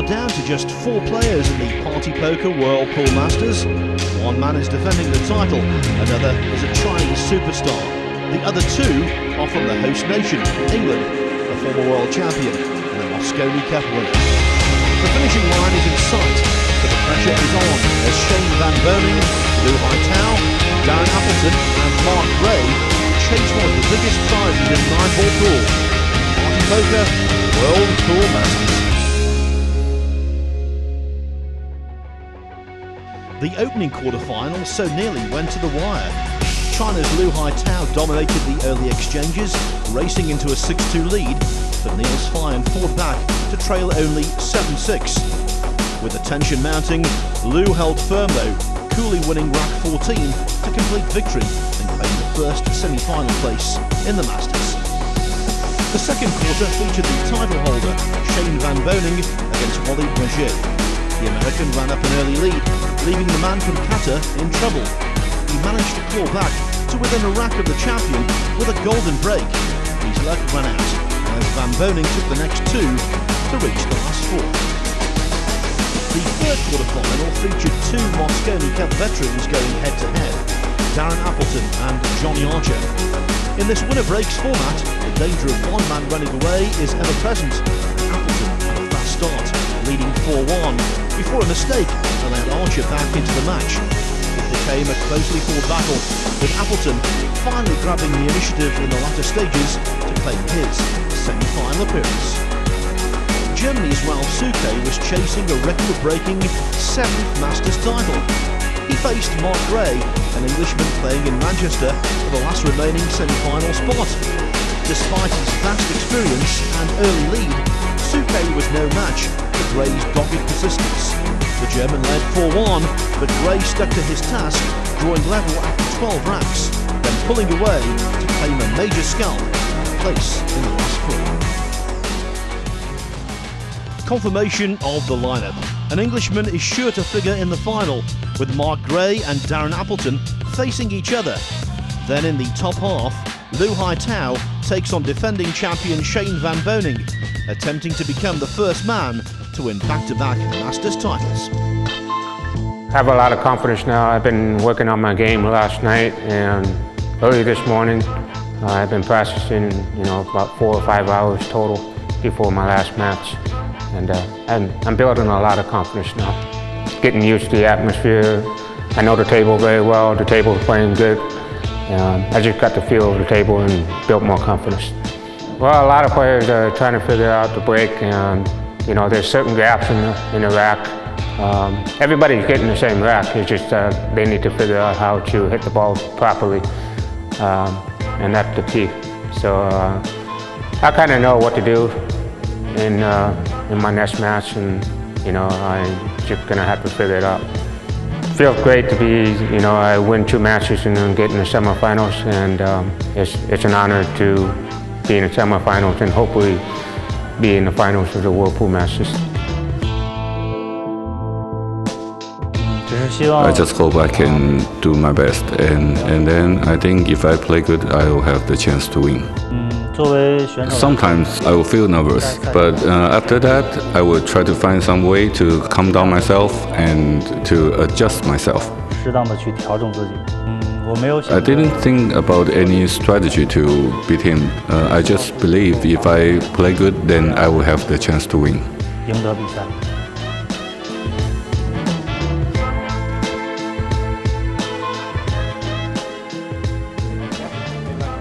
down to just 4 players in the Party Poker World Pool Masters. One man is defending the title, another is a Chinese superstar. The other 2 are from the host nation, England, a former world champion and a Mosconi Cup winner. The finishing line is in sight, but the pressure is on as Shane Van Boening, Liu Haitao, Darren Appleton and Mark Gray chase one of the biggest prizes in 9-ball pool, Party Poker World Pool Masters. The opening quarter-final so nearly went to the wire. China's Liu Haitao dominated the early exchanges, racing into a 6-2 lead, but Niels Fine fought back to trail only 7-6. With the tension mounting, Liu held firm though, coolly winning rack 14 to complete victory and claim the first semi-final place in the Masters. The second quarter featured the title holder, Shane Van Boening, against Wally Roger. The American ran up an early lead, leaving the man from Qatar in trouble. He managed to claw back to within a rack of the champion with a golden break. His luck ran out as Van Boening took the next 2 to reach the last 4. The third quarter-final featured 2 Mosconi Cup veterans going head-to-head, Darren Appleton and Johnny Archer. In this winner breaks format, the danger of one man running away is ever present. Appleton had a fast start, leading 4-1, before a mistake allowed Archer back into the match. It became a closely fought battle, with Appleton finally grabbing the initiative in the latter stages to claim his semi-final appearance. Germany's Ralph Suke was chasing a record-breaking 7th Masters title. He faced Mark Gray, an Englishman playing in Manchester for the last remaining semi-final spot. Despite his vast experience and early lead, Suke was no match for Gray's dogged persistence. The German led 4-1, but Gray stuck to his task, drawing level after 12 racks, then pulling away to claim a major scalp, place in the last 4. Confirmation of the lineup. An Englishman is sure to figure in the final, with Mark Gray and Darren Appleton facing each other. Then in the top half, Liu Haitao takes on defending champion Shane Van Boening, attempting to become the first man to win back-to-back Masters titles. I have a lot of confidence now. I've been working on my game last night and early this morning. I've been practicing, about 4 or 5 hours total before my last match. And I'm building a lot of confidence now. Getting used to the atmosphere. I know the table very well. The table is playing good. I just got the feel of the table and built more confidence. Well, a lot of players are trying to figure out the break, and there's certain gaps in the rack. Everybody's getting the same rack. It's just they need to figure out how to hit the ball properly, and that's the key. So I kind of know what to do in my next match, and I'm just gonna have to figure it out. It feels great to be, I win 2 matches and then get in the semifinals, and it's an honor to be in the semifinals and hopefully be in the finals of the World Pool Masters. I just hope I can do my best, and then I think if I play good, I will have the chance to win. Sometimes I will feel nervous, but after that, I will try to find some way to calm down myself and to adjust myself. I didn't think about any strategy to beat him. I just believe if I play good, then I will have the chance to win.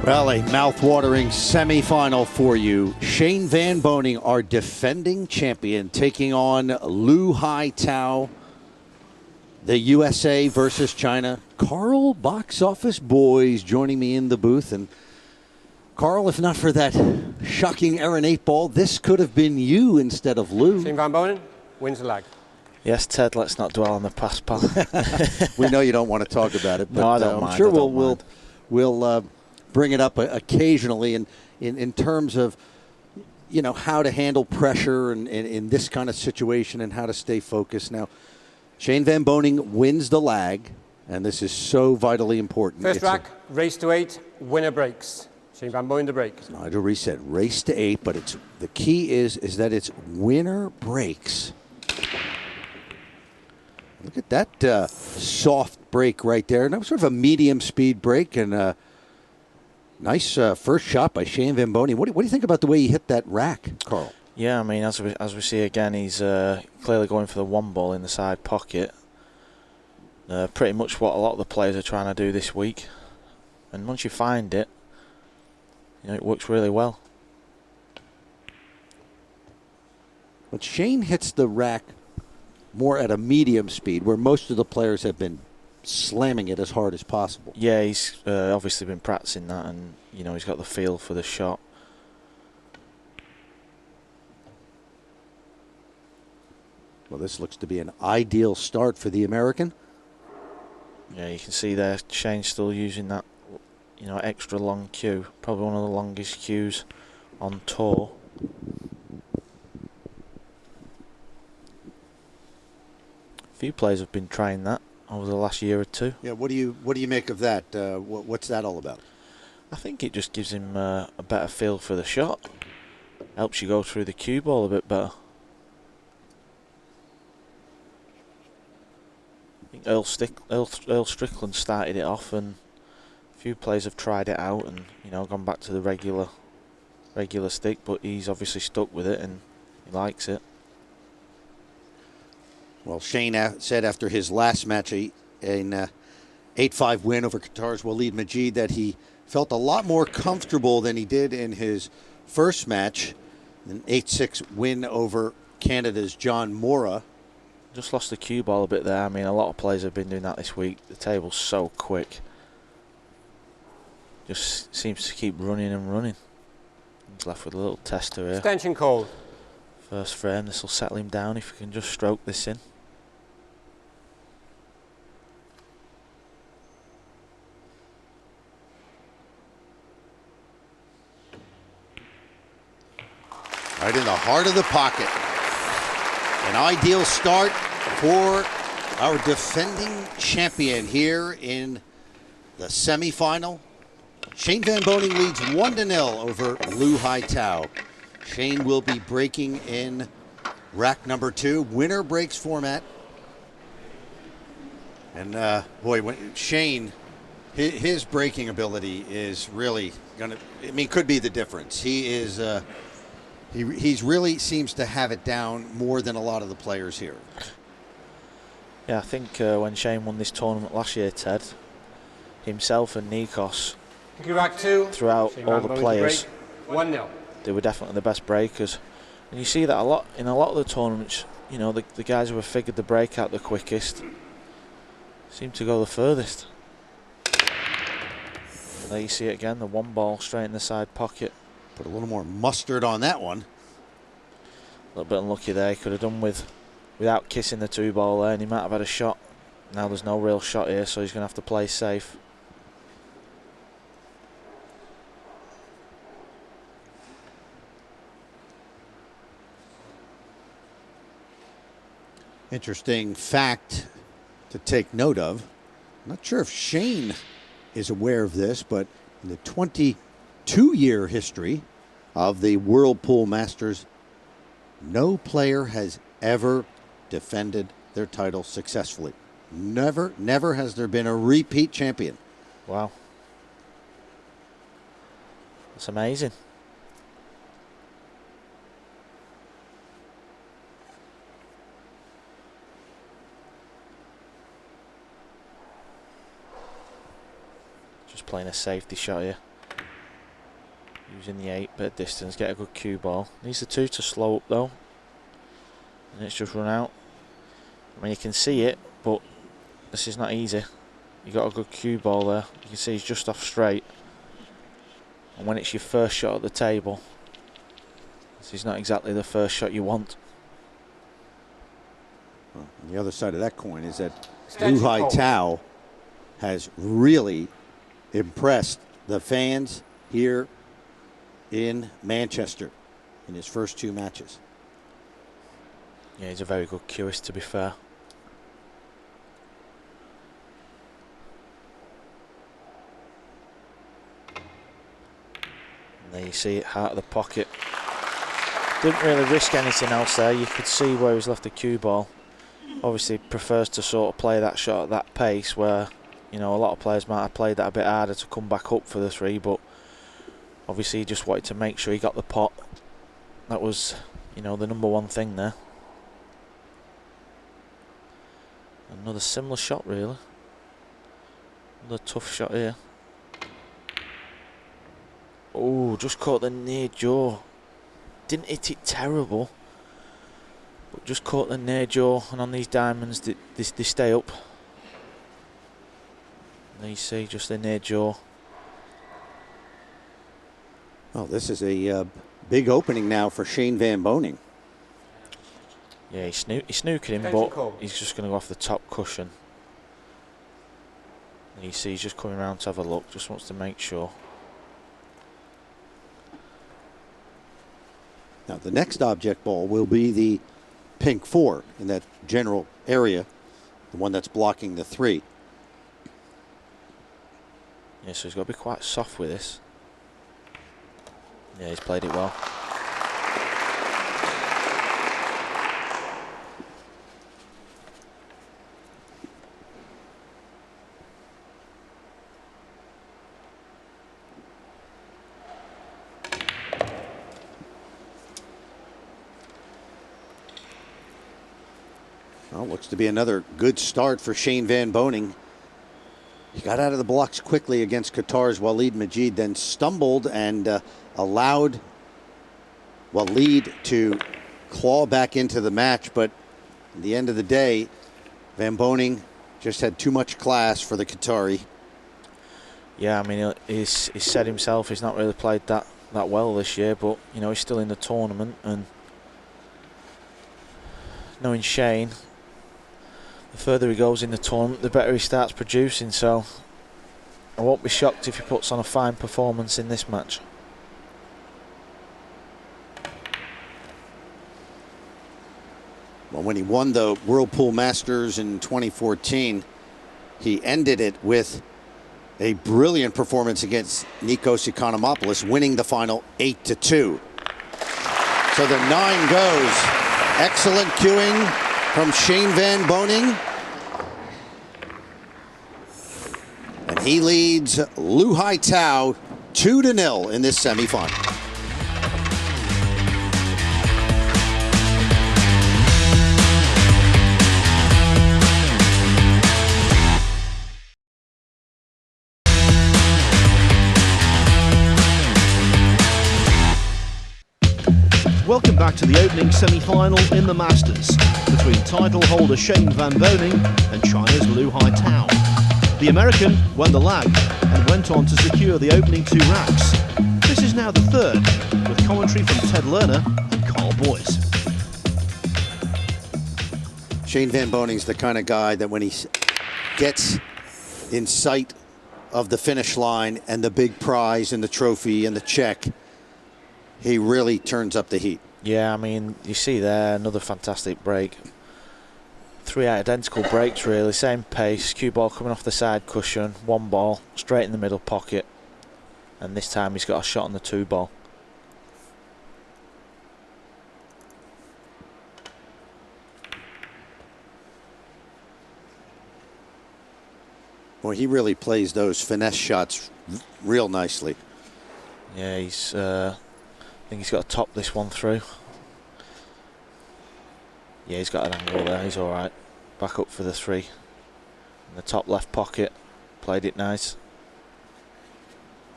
Well, a mouth-watering semi-final for you. Shane Van Boening, our defending champion, taking on Liu Haitao, the USA versus China. Carl, Box Office Boys, joining me in the booth. And Carl, if not for that shocking error in 8-ball, this could have been you instead of Liu. Shane Van Boening wins the leg. Yes, Ted, let's not dwell on the past, pal. We know you don't want to talk about it, but no, I don't I'm mind, sure we'll bring it up occasionally in terms of, how to handle pressure and in this kind of situation and how to stay focused. Now, Shane Van Boening wins the lag, and this is so vitally important. First rack, race to 8, winner breaks. Shane Van Boening the break. Nigel reset, race to 8, but the key is that it's winner breaks. Look at that soft break right there. And that was sort of a medium speed break, and a nice first shot by Shane Van Boening. What do you think about the way he hit that rack, Carl? Yeah, I mean, as we see again, he's clearly going for the one ball in the side pocket. Pretty much what a lot of the players are trying to do this week. And once you find it, you know, it works really well. But Shane hits the rack more at a medium speed, where most of the players have been slamming it as hard as possible. Yeah, he's obviously been practicing that, and you know, he's got the feel for the shot. Well, this looks to be an ideal start for the American. Yeah, you can see there Shane's still using that, you know, extra long cue. Probably one of the longest cues on tour. A few players have been trying that over the last year or two. Yeah, what do you make of that? What's that all about? I think it just gives him a better feel for the shot. Helps you go through the cue ball a bit better. I think Earl Strickland started it off, and a few players have tried it out and, you know, gone back to the regular stick, but he's obviously stuck with it and he likes it. Well, Shane said after his last match, an 8-5 win over Qatar's Waleed Majid, that he felt a lot more comfortable than he did in his first match, an 8-6 win over Canada's John Mora. Just lost the cue ball a bit there. I mean, a lot of players have been doing that this week. The table's so quick. Just seems to keep running and running. He's left with a little tester here. Extension called. First frame, this will settle him down if we can just stroke this in. Right in the heart of the pocket. An ideal start for our defending champion here in the semifinal. Shane Van Boening leads 1-0 over Liu Haitao. Shane will be breaking in rack number 2, winner breaks format. And boy, Shane, his breaking ability is really gonna, I mean, could be the difference. He is, he's really seems to have it down more than a lot of the players here. Yeah, I think when Shane won this tournament last year, Ted, himself and Nikos, Rack 2. throughout Shane all Van the Boening to players, break. 1-0. they were definitely the best breakers. And you see that a lot in a lot of the tournaments. You know, the guys who have figured the break out the quickest seem to go the furthest. And there you see it again, the one ball straight in the side pocket. Put a little more mustard on that one. A little bit unlucky there. He could have done without kissing the two ball there, and he might have had a shot. Now there's no real shot here, so he's going to have to play safe. Interesting fact to take note of. I'm not sure if Shane is aware of this, but in the 22-year history of the Whirlpool Masters, no player has ever defended their title successfully. Never has there been a repeat champion. Wow. That's amazing. Just playing a safety shot here. Using the 8-bit distance, get a good cue ball. Needs the 2 to slow up though. And it's just run out. I mean, you can see it, but this is not easy. You got a good cue ball there. You can see he's just off straight. And when it's your first shot at the table, this is not exactly the first shot you want. Well, on the other side of that coin is that Liu Haitao has really impressed the fans here in Manchester in his first 2 matches. Yeah, he's a very good cueist, to be fair. And there you see it, heart of the pocket. Didn't really risk anything else there. You could see where he's left the cue ball. obviously prefers to sort of play that shot at that pace where, you know, a lot of players might have played that a bit harder to come back up for the 3, but obviously he just wanted to make sure he got the pot. That was, you know, the number one thing there. Another similar shot, really. Another tough shot here. Oh, just caught the near jaw. Didn't hit it terrible, but just caught the near jaw. And on these diamonds, they stay up. There you see, just the near jaw. Well, this is a big opening now for Shane Van Boening. Yeah, he's snooking him, but he's just going to go off the top cushion. And you see, he's just coming around to have a look. Just wants to make sure. Now, the next object ball will be the pink 4 in that general area, the one that's blocking the 3. Yeah, so he's got to be quite soft with this. Yeah, he's played it well. Well, looks to be another good start for Shane Van Boening. He got out of the blocks quickly against Qatar's Waleed Majid, then stumbled and allowed Waleed to claw back into the match. But at the end of the day, Van Boening just had too much class for the Qatari. Yeah, I mean, he's said himself he's not really played that well this year, but, you know, he's still in the tournament. And knowing Shane, the further he goes in the tournament, the better he starts producing. So I won't be shocked if he puts on a fine performance in this match. Well, when he won the Whirlpool Masters in 2014, he ended it with a brilliant performance against Nikos Economopoulos, winning the final 8-2. So the 9 goes. Excellent cueing from Shane Van Boening. And he leads Liu Haitao 2-0 in this semifinal. Welcome back to the opening semi-final in the Masters between title holder Shane Van Boening and China's Liu Haitao. The American won the lag and went on to secure the opening 2 racks. This is now the 3rd, with commentary from Ted Lerner and Carl Boyce. Shane Van Boening's the kind of guy that when he gets in sight of the finish line and the big prize and the trophy and the check, he really turns up the heat. Yeah, I mean, you see there, another fantastic break. 3 identical breaks, really. Same pace, cue ball coming off the side cushion, 1 ball, straight in the middle pocket. And this time he's got a shot on the 2 ball. Well, he really plays those finesse shots real nicely. Yeah, he's... I think he's got to top this one through. Yeah, he's got an angle there. He's all right. Back up for the 3. In the top left pocket. Played it nice.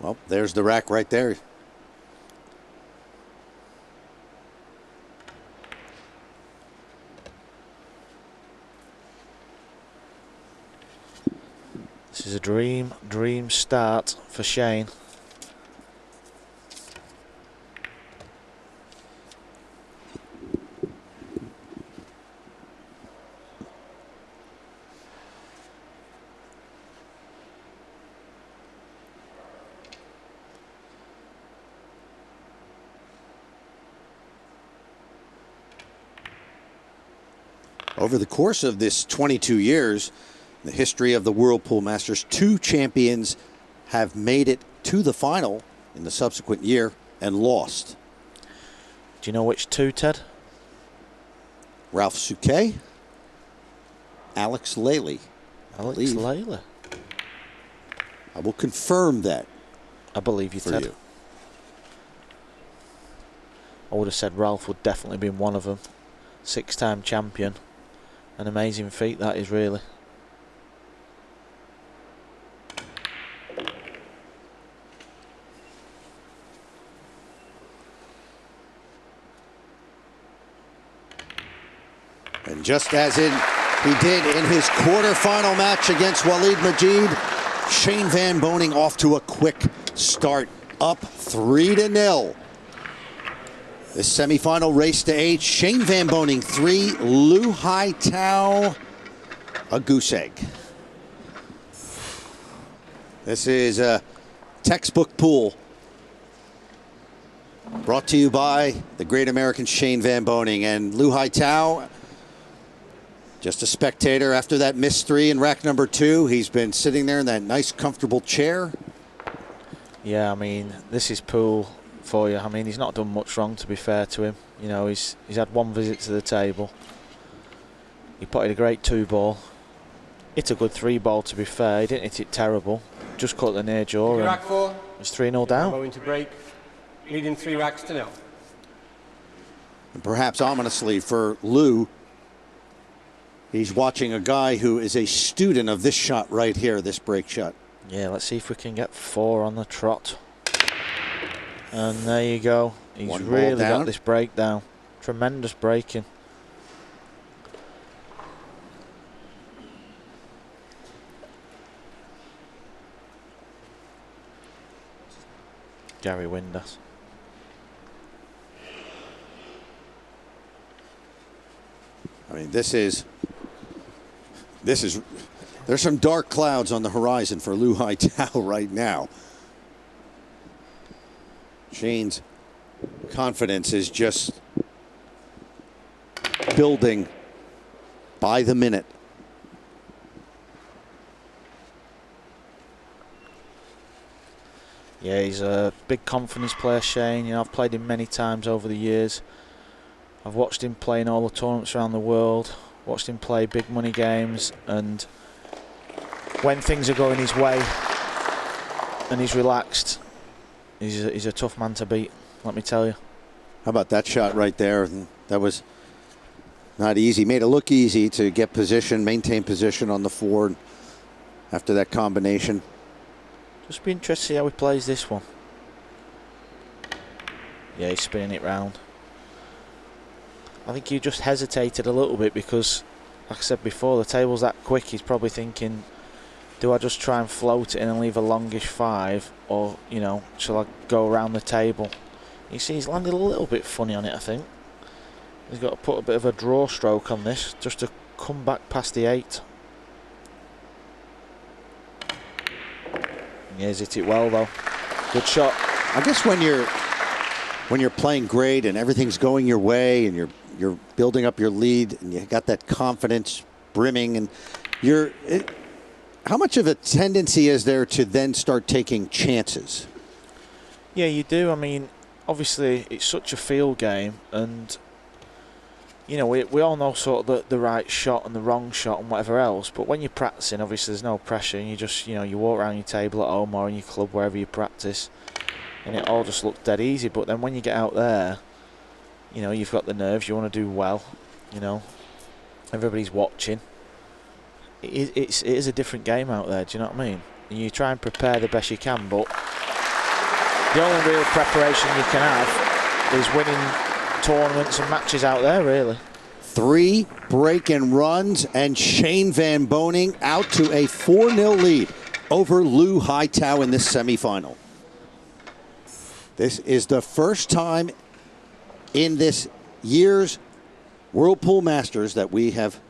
Well, there's the rack right there. This is a dream start for Shane. Over the course of this 22 years, the history of the Whirlpool Masters, 2 champions have made it to the final in the subsequent year and lost. Do you know which 2, Ted? Ralph Souquet Alex Laley. Alex Laley. I will confirm that. I believe you, Ted. I would have said Ralph would definitely been one of them. 6-time champion. An amazing feat that is, really. And just as he did in his quarterfinal match against Waleed Majid, Shane Van Boening off to a quick start, up 3-0. The semifinal race to 8. Shane Van Boening 3, Liu Haitao a goose egg. This is a textbook pool brought to you by the great American Shane Van Boening. And Liu Haitao, just a spectator after that missed 3 in rack number 2. He's been sitting there in that nice, comfortable chair. Yeah, I mean, this is pool for you. I mean, he's not done much wrong, to be fair to him. You know, he's had 1 visit to the table. He potted a great 2-ball. Hit a good 3-ball, to be fair. He didn't hit it terrible. Just caught the near jaw. Rack 4. It's 3-0 down. Going to break, leading 3 racks to 0. And perhaps ominously for Liu, he's watching a guy who is a student of this shot right here, this break shot. Yeah, let's see if we can get 4 on the trot. And there you go. He's really got this break down. Tremendous breaking. Gary Windass. I mean, there's some dark clouds on the horizon for Liu Haitao right now. Shane's confidence is just building by the minute. Yeah, he's a big confidence player, Shane. You know, I've played him many times over the years. I've watched him play in all the tournaments around the world, watched him play big money games, and when things are going his way and he's relaxed, he's a tough man to beat, let me tell you. How about that shot right there? That was not easy. Made it look easy to get position, maintain position on the 4 after that combination. Just be interested to see how he plays this one. Yeah, he's spinning it round. I think he just hesitated a little bit because, like I said before, the table's that quick. He's probably thinking, do I just try and float it in and leave a longish 5, or, you know, shall I go around the table? You see, he's landed a little bit funny on it, I think. He's got to put a bit of a draw stroke on this just to come back past the 8. Yeah, he's hit it well though. Good shot. I guess when you're playing great and everything's going your way and you're building up your lead and you got that confidence brimming, and how much of a tendency is there to then start taking chances? Yeah, you do. I mean, obviously it's such a field game, and you know, we all know sort of the right shot and the wrong shot and whatever else, but when you're practicing, obviously there's no pressure, and you just, you know, you walk around your table at home or in your club, wherever you practice, and it all just looks dead easy. But then when you get out there, you know, you've got the nerves, you want to do well, you know, everybody's watching. It is a different game out there, do you know what I mean? And you try and prepare the best you can, but the only real preparation you can have is winning tournaments and matches out there, really. 3 break-in runs, and Shane Van Boening out to a 4-0 lead over Liu Haitao in this semifinal. This is the first time in this year's World Pool Masters that we have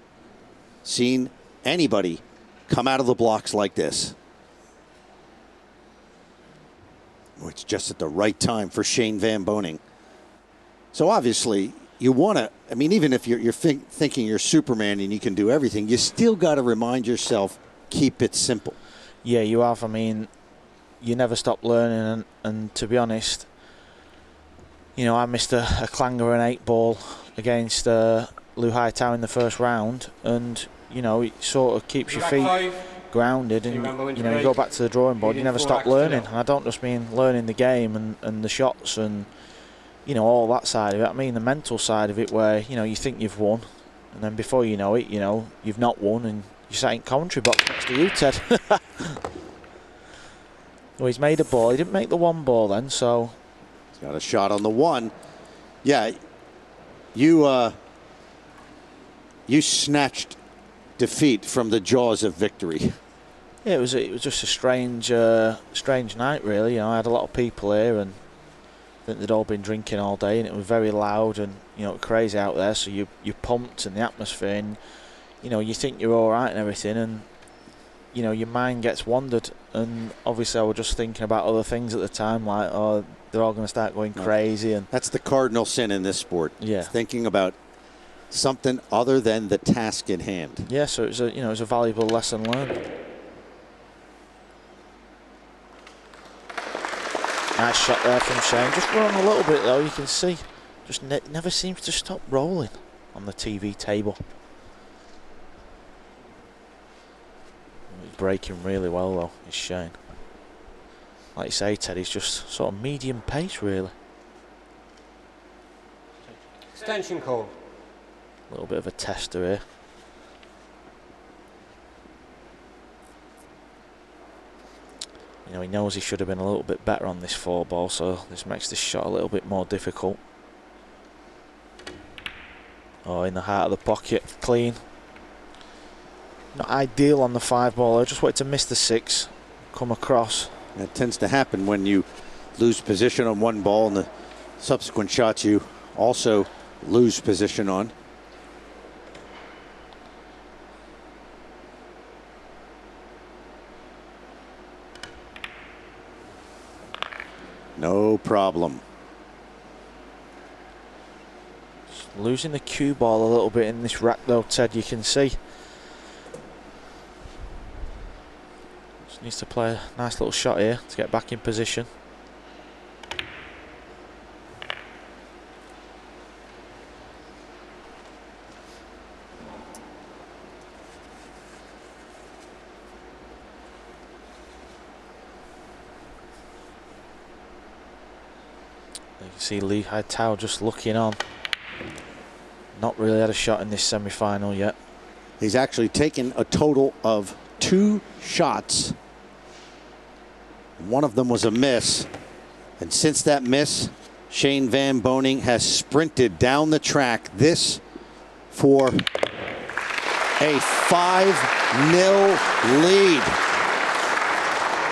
seen anybody come out of the blocks like this. Oh, it's just at the right time for Shane Van Boening. So obviously, you want to, I mean, even if you're thinking you're Superman and you can do everything, you still got to remind yourself, keep it simple. Yeah, you have. I mean, you never stop learning, and to be honest, you know, I missed a clanger and 8-ball against Liu Haitao in the first round, and you know, it sort of keeps your feet grounded, and you know, you go back to the drawing board. You never stop learning. And I don't just mean learning the game and the shots and, you know, all that side of it. I mean the mental side of it, where, you know, you think you've won, and then before you know it, you know, you've not won, and you sat in commentary box next to you, Ted. Well, he's made a ball. He didn't make the one ball then, so he's got a shot on the one. Yeah, you snatched defeat from the jaws of victory. Yeah, it was just a strange night, really. You know, I had a lot of people here, and I think they'd all been drinking all day, and it was very loud and, you know, crazy out there. So you're pumped in the atmosphere, and, you know, you think you're all right and everything, and, you know, your mind gets wandered. And obviously I was just thinking about other things at the time, like, oh, they're all going to start going crazy. And that's the cardinal sin in this sport. Yeah, thinking about something other than the task in hand. Yeah, so it was a, you know, it was a valuable lesson learned. Nice shot there from Shane. Just run a little bit though. You can see, just never seems to stop rolling on the TV table. He's breaking really well though, is Shane. Like you say, Ted, he's just sort of medium pace, really. Extension call. A little bit of a tester here. You know, he knows he should have been a little bit better on this 4-ball, so this makes this shot a little bit more difficult. Oh, in the heart of the pocket, clean. Not ideal on the 5-ball. I just wanted to miss the 6, come across. That tends to happen when you lose position on one ball, and the subsequent shots you also lose position on. No problem. Just losing the cue ball a little bit in this rack though, Ted, you can see. Just needs to play a nice little shot here to get back in position. You can see Liu Haitao just looking on. Not really had a shot in this semi-final yet. He's actually taken a total of 2 shots. One of them was a miss. And since that miss, Shane Van Boening has sprinted down the track. This for a 5-0 lead.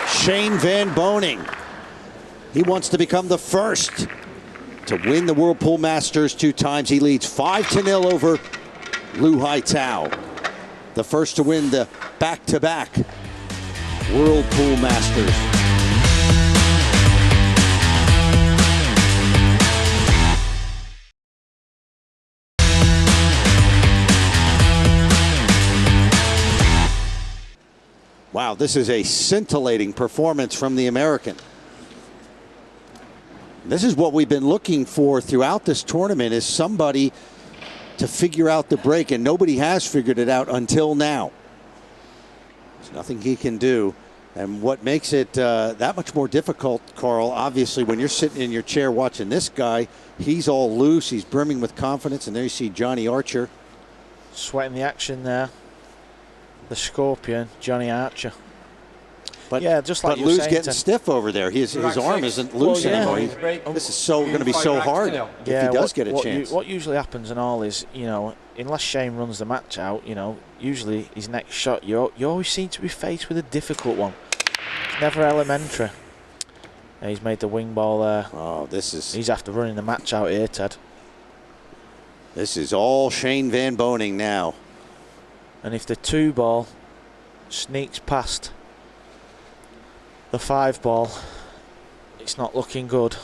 Shane Van Boening. He wants to become the first to win the Whirlpool Masters 2 times. He leads 5-0 over Liu Haitao. The first to win the back-to-back Whirlpool Masters. Wow, this is a scintillating performance from the American. This is what we've been looking for throughout this tournament, is somebody to figure out the break, and nobody has figured it out until now. There's nothing he can do. And what makes it that much more difficult, Carl, obviously, when you're sitting in your chair watching this guy, he's all loose, he's brimming with confidence, and there you see Johnny Archer. Sweating the action there. The Scorpion, Johnny Archer. But yeah, just like Lou's getting stiff over there. His arm isn't loose anymore. This is going to be so hard if he does get a chance. What usually happens and all is, you know, unless Shane runs the match out, you know, usually his next shot, you always seem to be faced with a difficult one. It's never elementary. Yeah, he's made the wing ball there. Oh, he's after running the match out here, Ted. This is all Shane Van Boening now. And if the 2-ball sneaks past the 5-ball, it's not looking good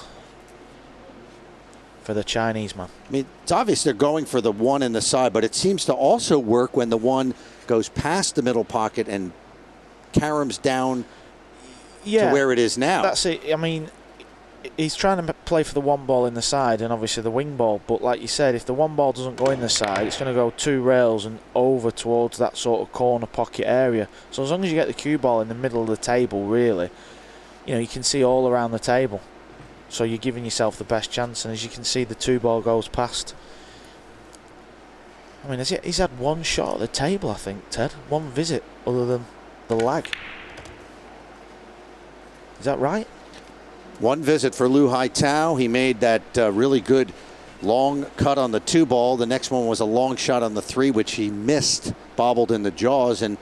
for the Chinese man. I mean, it's obvious they're going for the 1 in the side, but it seems to also work when the 1 goes past the middle pocket and caroms down to where it is now. That's it. I mean, he's trying to play for the one ball in the side and obviously the wing ball, but like you said, if the one ball doesn't go in the side, it's going to go 2 rails and over towards that sort of corner pocket area. So as long as you get the cue ball in the middle of the table, really, you know, you can see all around the table. So you're giving yourself the best chance, and as you can see, the 2 ball goes past. I mean, he's had 1 shot at the table, I think, Ted. 1 visit, other than the lag. Is that right? 1 visit for Liu Haitao. He made that really good long cut on the 2 ball. The next one was a long shot on the 3, which he missed, bobbled in the jaws, and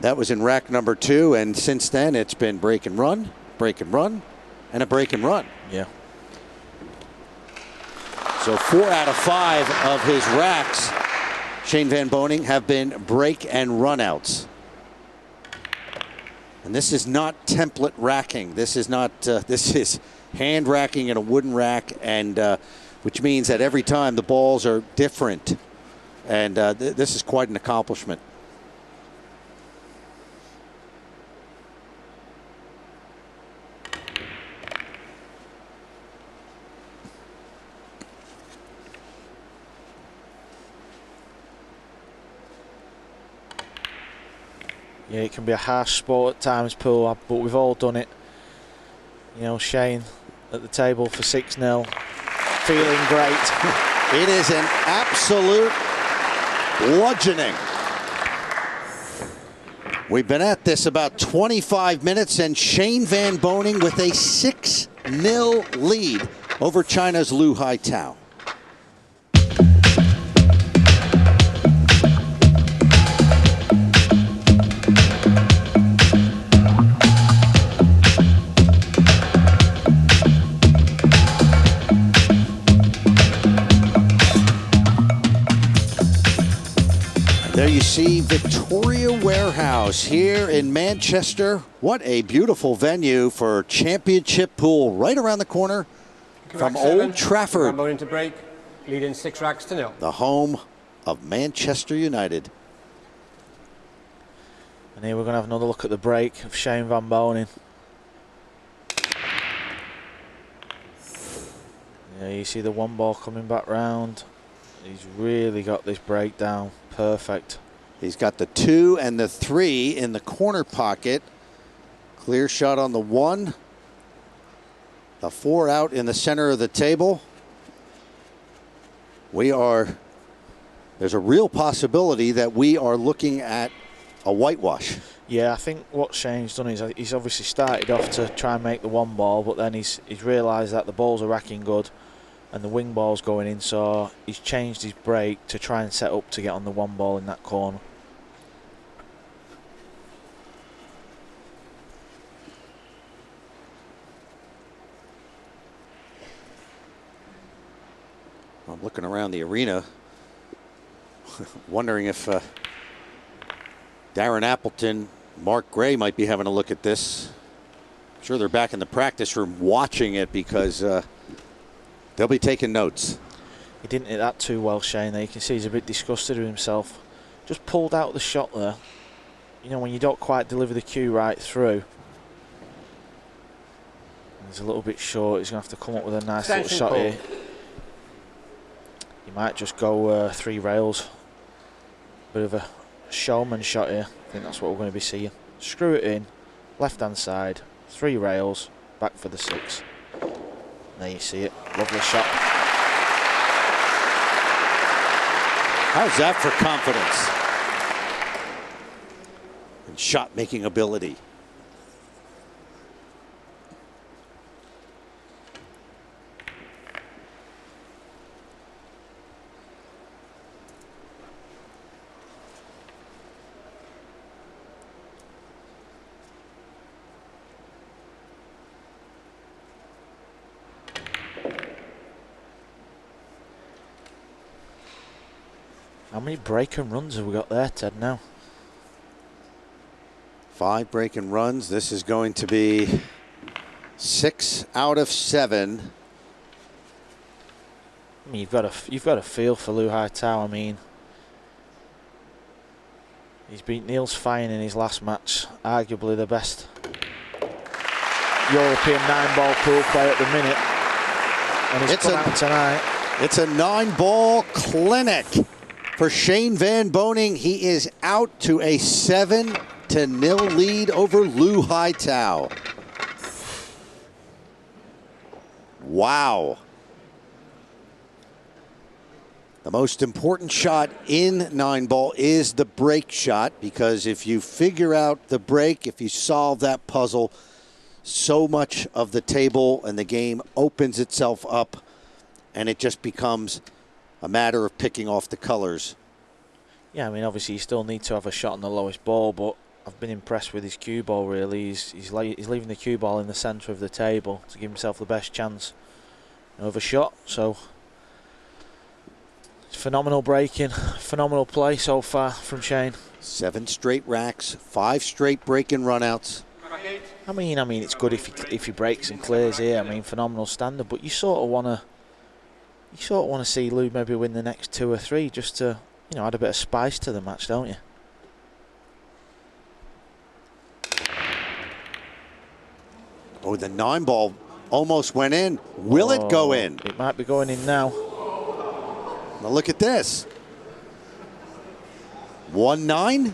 that was in rack number 2. And since then, it's been break and run, and a break and run. Yeah. So 4 out of 5 of his racks, Shane Van Boening, have been break and run outs. And this is not template racking. This is not. This is hand racking in a wooden rack, and which means that every time the balls are different, and this is quite an accomplishment. Yeah, it can be a harsh sport at times, pool, but we've all done it. You know, Shane at the table for 6-0, feeling great. It is an absolute bludgeoning. We've been at this about 25 minutes, and Shane Van Boening with a 6-0 lead over China's Liu Haitao. There you see Victoria Warehouse here in Manchester. What a beautiful venue for championship pool right around the corner from Old Trafford. Going into break, leading 6 racks to 0. The home of Manchester United. And here we're going to have another look at the break of Shane Van Boening. Yeah, you see the 1 ball coming back round. He's really got this break down perfect. He's got the 2 and the 3 in the corner pocket. Clear shot on the 1. The 4 out in the center of the table. There's a real possibility that we are looking at a whitewash. Yeah, I think what Shane's done is he's obviously started off to try and make the 1 ball, but then he's realised that the balls are racking good and the wing ball's going in, so he's changed his break to try and set up to get on the 1 ball in that corner. I'm looking around the arena, wondering if Darren Appleton, Mark Gray might be having a look at this. I'm sure they're back in the practice room watching it, because they'll be taking notes. He didn't hit that too well, Shane. There you can see he's a bit disgusted with himself. Just pulled out the shot there. You know, when you don't quite deliver the cue right through. He's a little bit short. He's going to have to come up with a nice little shot here. He might just go 3 rails. Bit of a showman shot here. I think that's what we're going to be seeing. Screw it in. Left-hand side. 3 rails. Back for the 6. There you see it. Lovely shot. How's that for confidence and shot-making ability? How many break and runs have we got there, Ted, now? 5 break and runs. This is going to be 6 out of 7. I mean, you've got a feel for Liu Haitao. I mean, he's beat Niels Fein in his last match, arguably the best European 9-ball pool player at the minute. And he's come out tonight. It's a 9-ball clinic for Shane Van Boening. He is out to a 7-0 lead over Liu Haitao. Wow. The most important shot in 9-ball is the break shot, because if you figure out the break, if you solve that puzzle, so much of the table and the game opens itself up, and it just becomes a matter of picking off the colors. Yeah, I mean, obviously you still need to have a shot on the lowest ball, but I've been impressed with his cue ball, really. He's leaving the cue ball in the centre of the table to give himself the best chance of a shot. So, phenomenal breaking, phenomenal play so far from Shane. 7 straight racks, 5 straight break-in runouts. I mean, it's good if he breaks and clears here. I mean, phenomenal standard, but you sort of want to see Liu maybe win the next 2 or 3 just to, you know, add a bit of spice to the match, don't you? Oh, the 9-ball almost went in. Will it go in? It might be going in now. Now look at this. 1-9.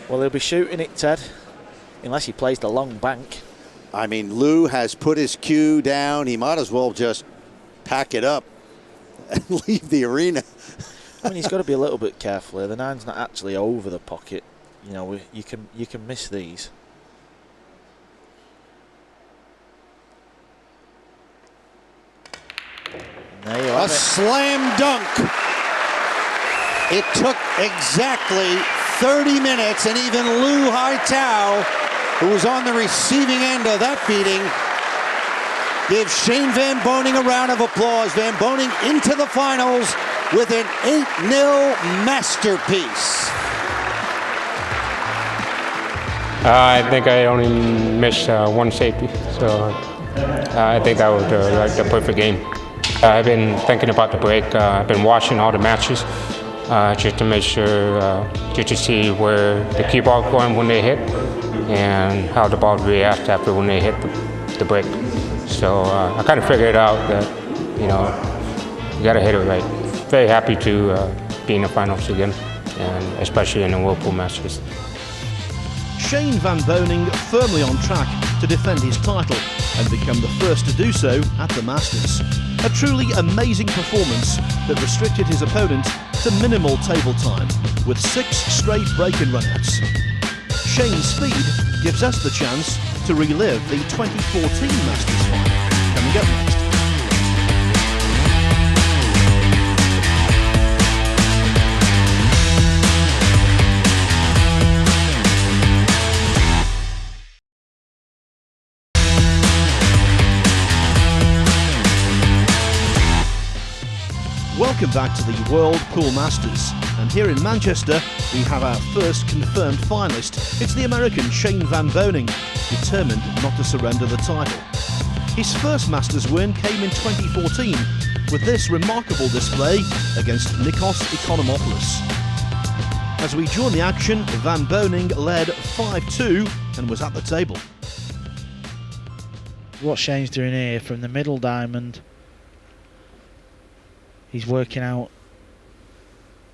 Well, he'll be shooting it, Ted, unless he plays the long bank. I mean, Liu has put his cue down. He might as well just pack it up and leave the arena. I mean, he's got to be a little bit careful here. The 9's not actually over the pocket. You know, you can miss these. There you A slam dunk. It took exactly 30 minutes, and even Liu Haitao, who was on the receiving end of that beating, gives Shane Van Boening a round of applause. Van Boening into the finals with an 8-0 masterpiece. I think I only missed 1 safety, so I think that was like the perfect game. I've been thinking about the break. I've been watching all the matches just to make sure, just to see where the cue ball going when they hit and how the ball reacts after when they hit the break. So I kind of figured out that, you know, you got to hit it right. Very happy to be in the finals again, and especially in the Whirlpool Masters. Shane Van Boening firmly on track to defend his title and become the first to do so at the Masters. A truly amazing performance that restricted his opponent to minimal table time with 6 straight break-in runouts. Shane's speed gives us the chance to relive the 2014 Masters final coming up next. Welcome back to the World Pool Masters, and here in Manchester we have our first confirmed finalist. It's the American Shane Van Boening, determined not to surrender the title. His first Masters win came in 2014 with this remarkable display against Nikos Economopoulos. As we join the action, Van Boening led 5-2 and was at the table. What Shane's doing here from the middle diamond, he's working out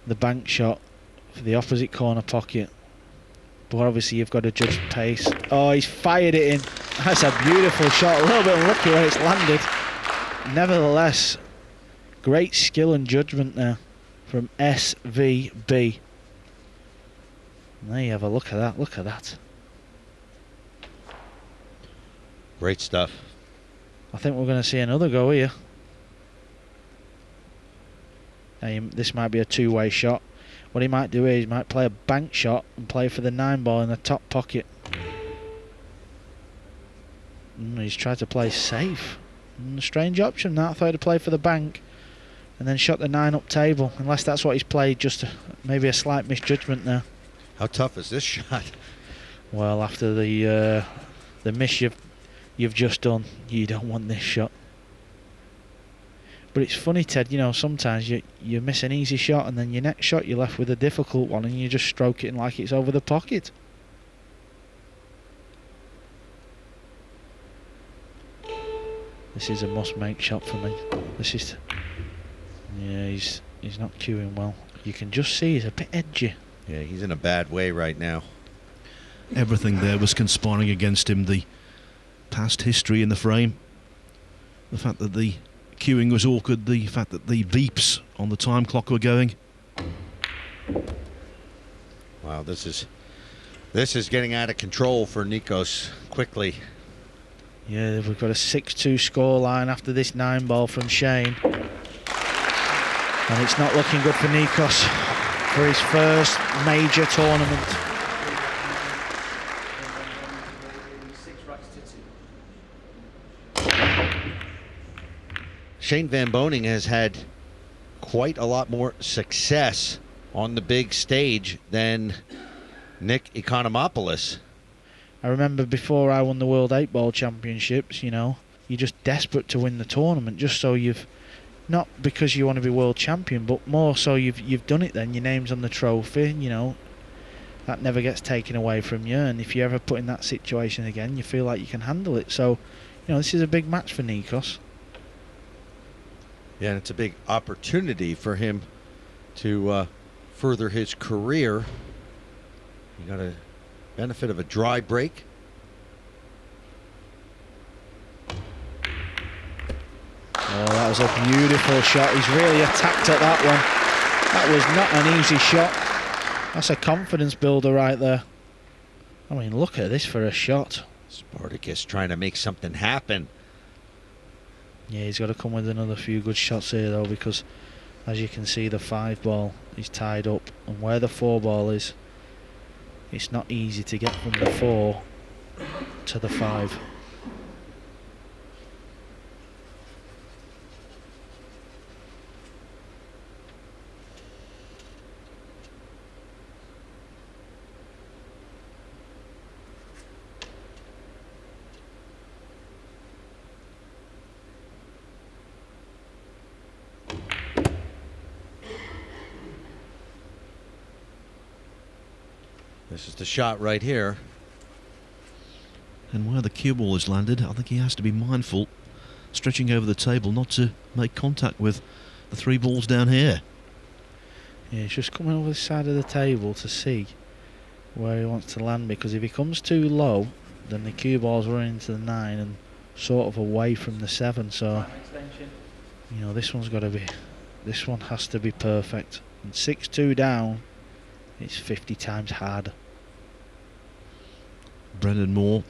the bank shot for the opposite corner pocket, but obviously you've got to judge pace. Oh, he's fired it in. That's a beautiful shot, a little bit unlucky where it's landed. Nevertheless, great skill and judgment there from SVB. And there you have a look at that, look at that. Great stuff. I think we're going to see another go here. This might be a two-way shot. What he might do is he might play a bank shot and play for the 9-ball in the top pocket. He's tried to play safe. A strange option that. I thought he'd play for the bank and then shot the 9 up table, unless that's what he's played, just maybe a slight misjudgment there. How tough is this shot? Well, after the miss you've just done, you don't want this shot. But it's funny, Ted, you know, sometimes you miss an easy shot and then your next shot you're left with a difficult one and you just stroke it in like it's over the pocket. This is a must-make shot for me. This is... Yeah, he's not cueing well. You can just see he's a bit edgy. Yeah, he's in a bad way right now. Everything there was conspiring against him. The past history in the frame, the fact that the cueing was awkward, the fact that the beeps on the time clock were going. Wow, this is getting out of control for Nikos quickly. Yeah, we've got a 6-2 scoreline after this 9-ball from Shane. And it's not looking good for Nikos for his first major tournament. Shane Van Boening has had quite a lot more success on the big stage than Nick Economopoulos. I remember before I won the World 8-ball Championships, you know, you're just desperate to win the tournament just so you've... Not because you want to be world champion, but more so you've done it then. Your name's on the trophy, you know. That never gets taken away from you. And if you ever put in that situation again, you feel like you can handle it. So, you know, this is a big match for Nikos. Yeah, and it's a big opportunity for him to further his career. You got a benefit of a dry break. Oh, that was a beautiful shot. He's really attacked at that one. That was not an easy shot. That's a confidence builder right there. I mean, look at this for a shot. Spartacus trying to make something happen. Yeah, he's got to come with another few good shots here, though, because as you can see, the 5-ball is tied up. And where the 4-ball is, it's not easy to get from the 4 to the 5. This is the shot right here. And where the cue ball has landed, I think he has to be mindful, stretching over the table, not to make contact with the 3 balls down here. Yeah, he's just coming over the side of the table to see where he wants to land, because if he comes too low, then the cue ball's running into the 9 and sort of away from the 7. So, you know, this one has to be perfect. And 6-2 down, it's 50 times harder. Brendan Moore,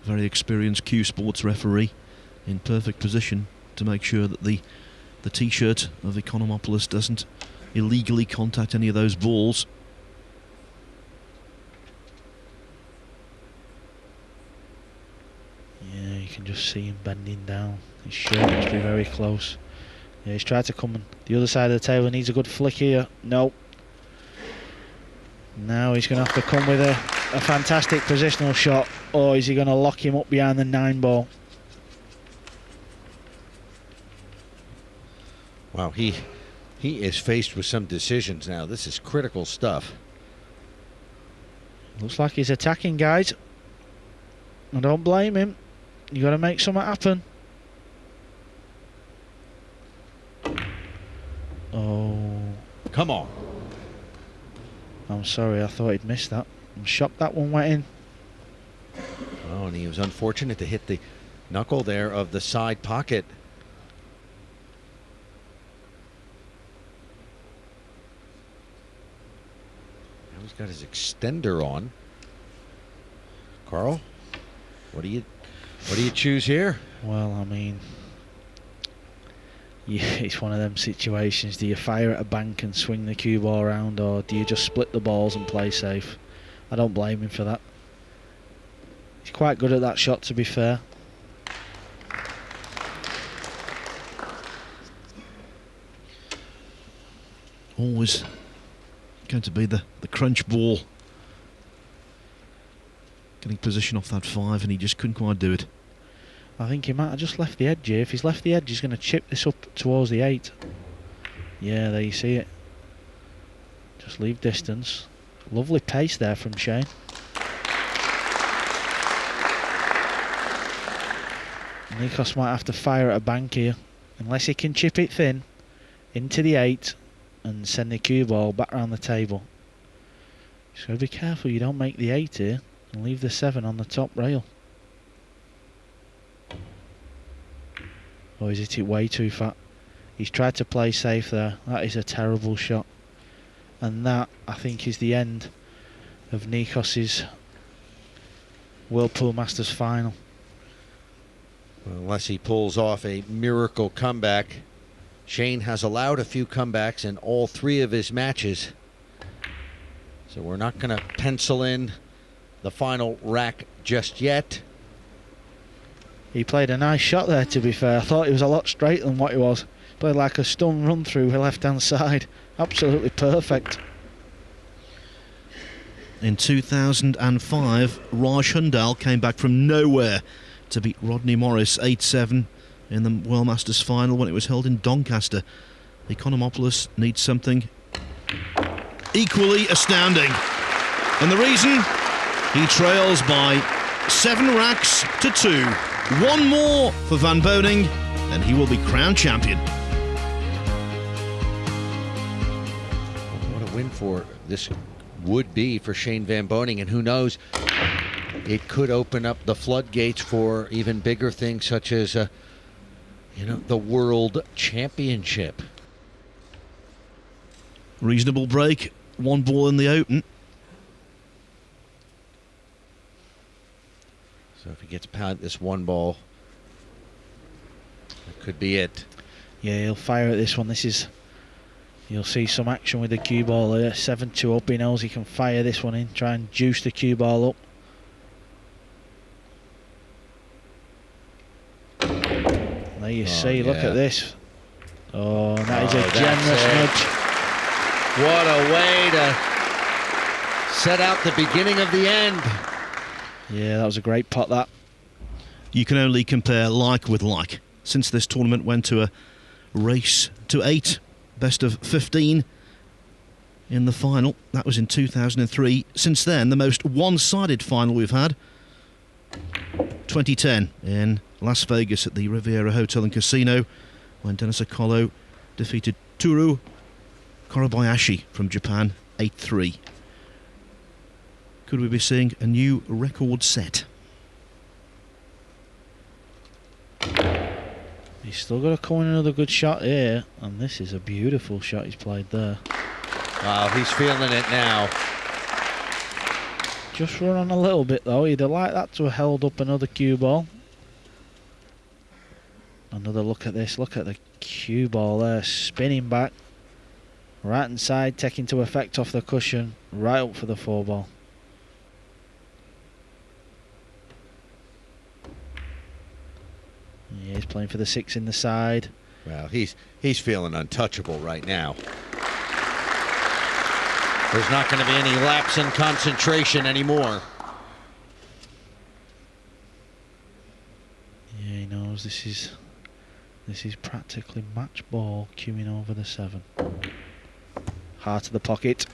very experienced Q Sports referee, in perfect position to make sure that the T-shirt of Economopoulos doesn't illegally contact any of those balls. Yeah, you can just see him bending down. His shirt must be very close. Yeah, he's tried to come on the other side of the table. Needs a good flick here. Nope. Now he's going to have to come with a fantastic positional shot, or is he going to lock him up behind the 9-ball? Wow, he is faced with some decisions now. This is critical stuff. Looks like he's attacking, guys. I don't blame him. You got to make something happen. Oh. Come on. I'm sorry, I thought he'd missed that. I'm shocked that one went in. Oh, and he was unfortunate to hit the knuckle there of the side pocket. Now he's got his extender on. Carl, what do you choose here? Well, I mean, yeah, it's one of them situations. Do you fire at a bank and swing the cue ball around, or do you just split the balls and play safe? I don't blame him for that. He's quite good at that shot, to be fair. Always going to be the crunch ball. Getting position off that 5, and he just couldn't quite do it. I think he might have just left the edge here. If he's left the edge, he's going to chip this up towards the 8. Yeah, there you see it. Just leave distance. Lovely pace there from Shane. Nikos might have to fire at a bank here, unless he can chip it thin into the 8 and send the cue ball back around the table. Just got to be careful you don't make the 8 here and leave the 7 on the top rail. Or is it way too fat? He's tried to play safe there. That is a terrible shot. And that, I think, is the end of Nikos's Whirlpool Masters final. Well, unless he pulls off a miracle comeback. Shane has allowed a few comebacks in all 3 of his matches. So we're not going to pencil in the final rack just yet. He played a nice shot there, to be fair. I thought he was a lot straighter than what he was. Played like a stun run through the left-hand side. Absolutely perfect. In 2005, Raj Hundal came back from nowhere to beat Rodney Morris 8-7 in the World Masters final when it was held in Doncaster. Economopoulos needs something equally astounding. And the reason? He trails by 7 racks to 2. One more for Van Boening, and he will be crowned champion. What a win for this would be for Shane Van Boening, and who knows, it could open up the floodgates for even bigger things such as the World Championship. Reasonable break, 1 ball in the open. So if he gets past this 1 ball, that could be it. Yeah, he'll fire at this one. You'll see some action with the cue ball there. 7-2 up. He knows he can fire this one in, try and juice the cue ball up. There you see, look at this. Oh, that is a generous nudge. What a way to set out the beginning of the end. Yeah, that was a great pot, that. You can only compare like with like. Since this tournament went to a race to 8, best of 15 in the final. That was in 2003. Since then, the most one-sided final we've had, 2010 in Las Vegas at the Riviera Hotel and Casino, when Denis Okolo defeated Toru Korobayashi from Japan 8-3. Could we be seeing a new record set? He's still got to come in another good shot here, and this is a beautiful shot he's played there. Wow, he's feeling it now. Just run on a little bit though. He'd have liked that to have held up another cue ball. Another look at this. Look at the cue ball there, spinning back. Right hand side, taking to effect off the cushion, right up for the 4 ball. Yeah, he's playing for the 6 in the side. Well, he's feeling untouchable right now. There's not going to be any lapse in concentration anymore. Yeah, he knows this is practically match ball, cueing over the 7. Heart of the pocket.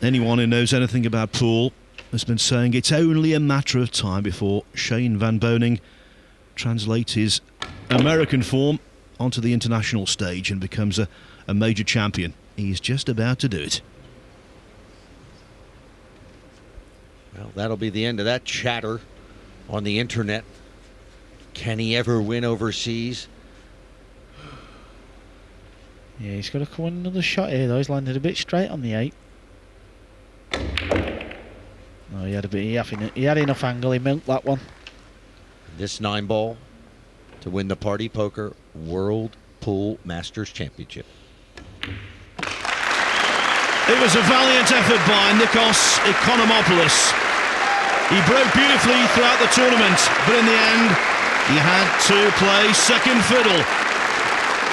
Anyone who knows anything about pool has been saying it's only a matter of time before Shane Van Boening translates his American form onto the international stage and becomes a major champion. He's just about to do it. Well, that'll be the end of that chatter on the internet. Can he ever win overseas? Yeah, he's got to come in another shot here though. He's landed a bit straight on the 8. Oh, he had enough angle. He milked that one. This 9 ball to win the Party Poker World Pool Masters Championship. It was a valiant effort by Nikos Economopoulos. He broke beautifully throughout the tournament, but in the end, he had to play second fiddle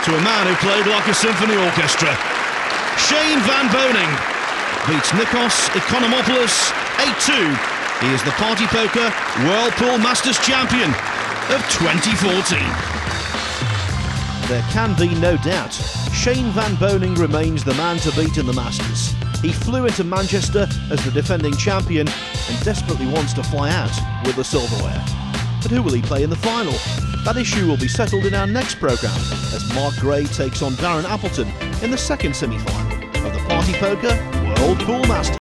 to a man who played like a symphony orchestra. Shane Van Boening beats Nikos Economopoulos 8-2. He is the Party Poker World Pool Masters Champion of 2014. There can be no doubt, Shane Van Boening remains the man to beat in the Masters. He flew into Manchester as the defending champion and desperately wants to fly out with the silverware. But who will he play in the final? That issue will be settled in our next programme as Mark Gray takes on Darren Appleton in the second semi-final of the Party Poker World Pool Masters.